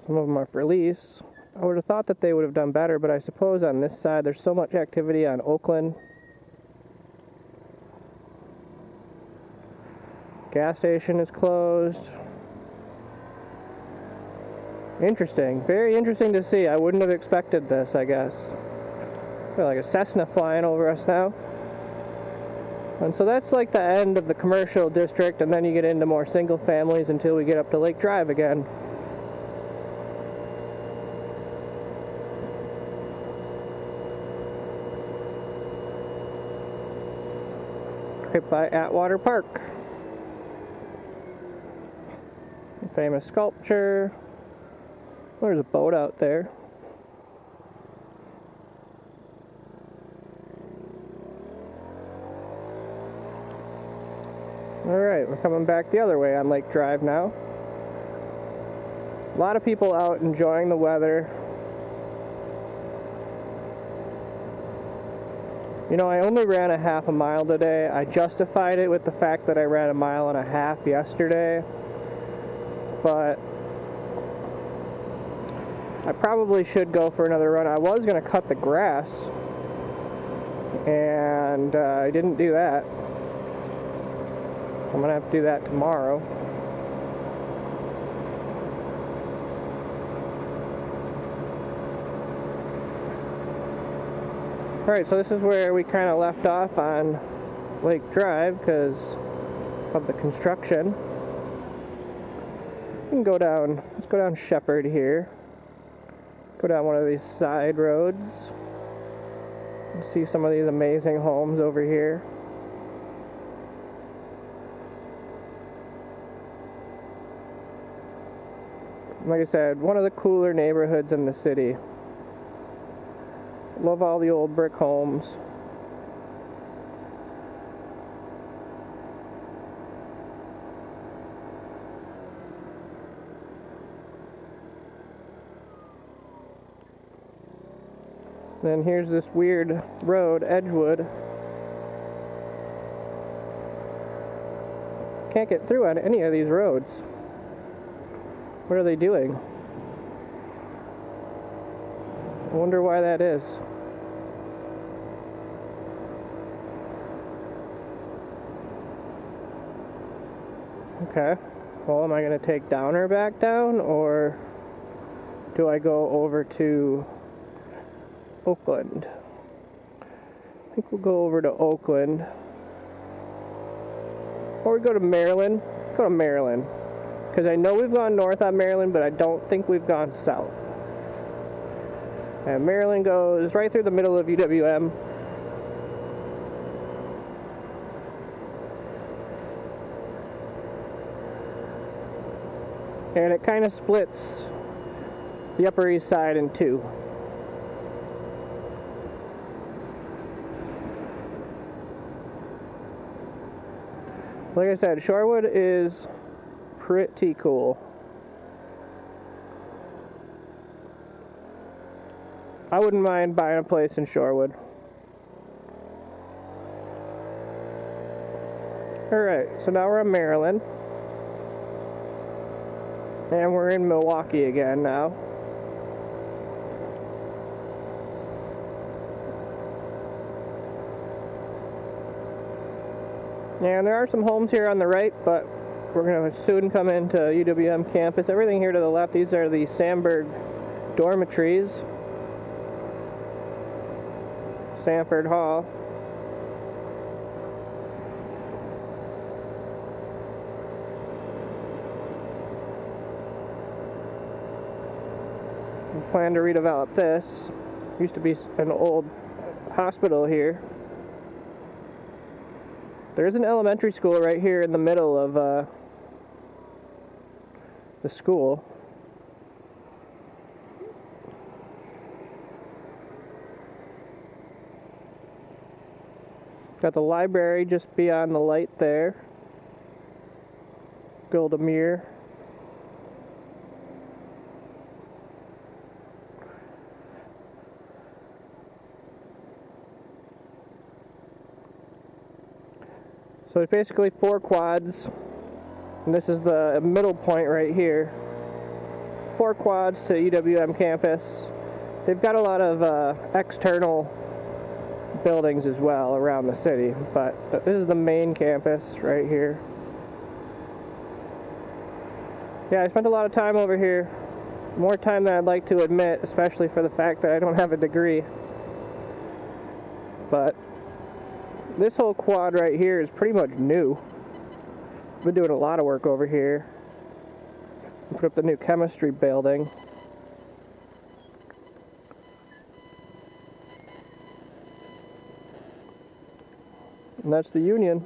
Some of them are for lease. I would have thought that they would have done better, but I suppose on this side there's so much activity on Oakland. Gas station is closed. Interesting. Very interesting to see. I wouldn't have expected this, I guess. Got like a Cessna flying over us now. And so that's like the end of the commercial district, and then you get into more single families until we get up to Lake Drive again. Right by Atwater Park. Famous sculpture. There's a boat out there. Alright, we're coming back the other way on Lake Drive now. A lot of people out enjoying the weather. You know, I only ran a half a mile today. I justified it with the fact that I ran a mile and a half yesterday. But I probably should go for another run. I was going to cut the grass, and I didn't do that. I'm going to have to do that tomorrow. Alright, so this is where we kind of left off on Lake Drive because of the construction. We can go down, let's go down Shepherd here. Go down one of these side roads. See some of these amazing homes over here. Like I said, one of the cooler neighborhoods in the city. Love all the old brick homes. Then here's this weird road, Edgewood. Can't get through on any of these roads. What are they doing? I wonder why that is. Okay. Well, am I going to take Downer back down, or do I go over to Oakland? I think we'll go over to Oakland. Or we go to Maryland. Go to Maryland. Because I know we've gone north on Maryland, but I don't think we've gone south. And Maryland goes right through the middle of UWM. And it kind of splits the Upper East Side in two. Like I said, Shorewood is pretty cool. I wouldn't mind buying a place in Shorewood. Alright, so now we're in Maryland. And we're in Milwaukee again now. And there are some homes here on the right, but we're going to soon come into UWM campus. Everything here to the left, these are the Sandburg dormitories. Sanford Hall. We plan to redevelop this. Used to be an old hospital here. There is an elementary school right here in the middle of the school. Got the library just beyond the light there. Golda Meir. So it's basically 4 quads, and this is the middle point right here. 4 quads to UWM campus. They've got a lot of external buildings as well around the city, but this is the main campus right here. Yeah, I spent a lot of time over here. More time than I'd like to admit, especially for the fact that I don't have a degree. But this whole quad right here is pretty much new. I've been doing a lot of work over here. Put up the new chemistry building. And that's the Union.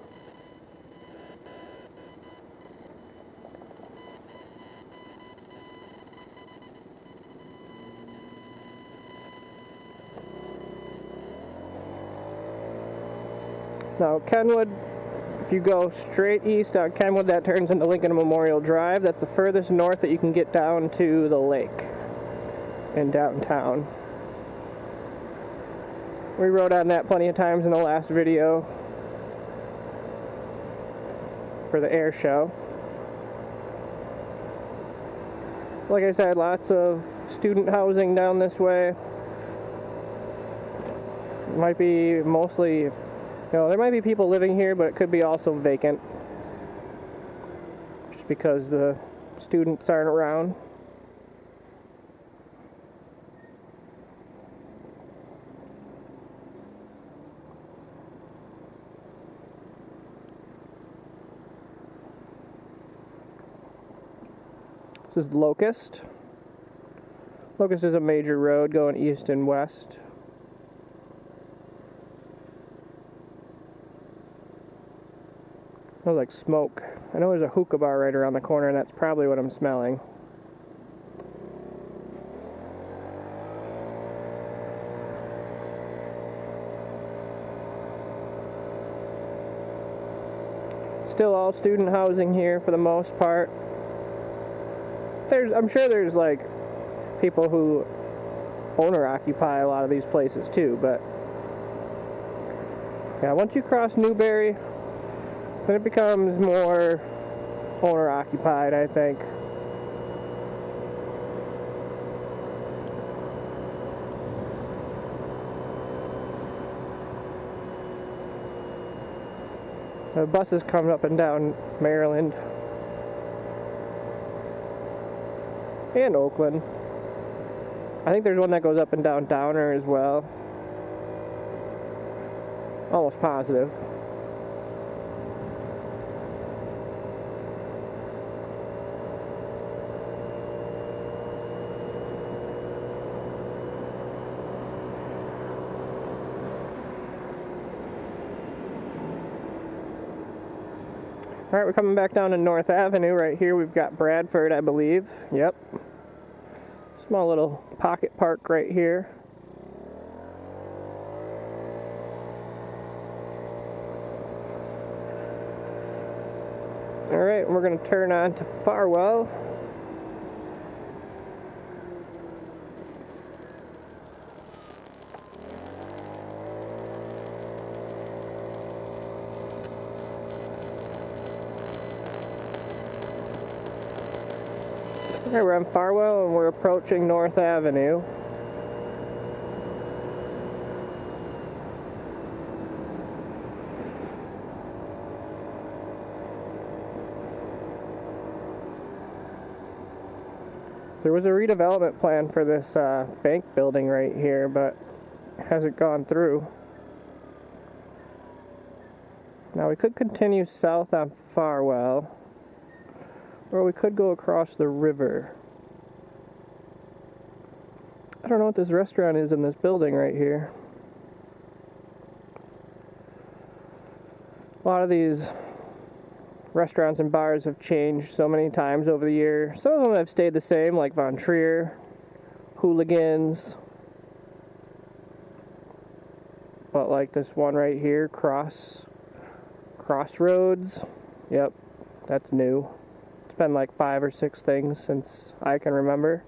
Now Kenwood, if you go straight east on Kenwood, that turns into Lincoln Memorial Drive. That's the furthest north that you can get down to the lake in downtown. We rode on that plenty of times in the last video for the air show. Like I said, lots of student housing down this way. Might be mostly, there might be people living here, but it could be also vacant. Just because the students aren't around. This is Locust. Locust is a major road going east and west. Smells like smoke. I know there's a hookah bar right around the corner, and that's probably what I'm smelling. Still all student housing here for the most part. I'm sure there's like people who own or occupy a lot of these places too, but yeah, once you cross Newberry, then it becomes more owner occupied, I think. The buses come up and down Maryland and Oakland. I think there's one that goes up and down Downer as well. Almost positive. Alright, we're coming back down to North Avenue. Right here we've got Bradford, I believe. Yep. Small little pocket park right here. Alright, we're going to turn on to Farwell. Okay, we're on Farwell and we're approaching North Avenue. There was a redevelopment plan for this bank building right here, but it hasn't gone through. Now we could continue south on Farwell, or we could go across the river. I don't know what this restaurant is in this building right here. A lot of these restaurants and bars have changed so many times over the year. Some of them have stayed the same, like Von Trier, Hooligans. But like this one right here, Crossroads. Yep, that's new. It's been like 5 or 6 things since I can remember.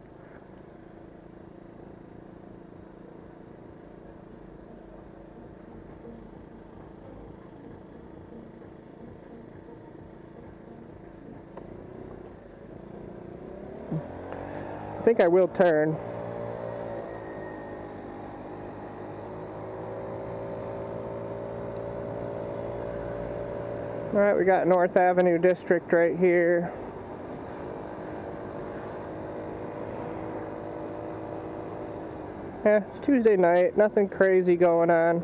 I think I will turn. Alright, we got North Avenue District right here. it's Tuesday night, nothing crazy going on.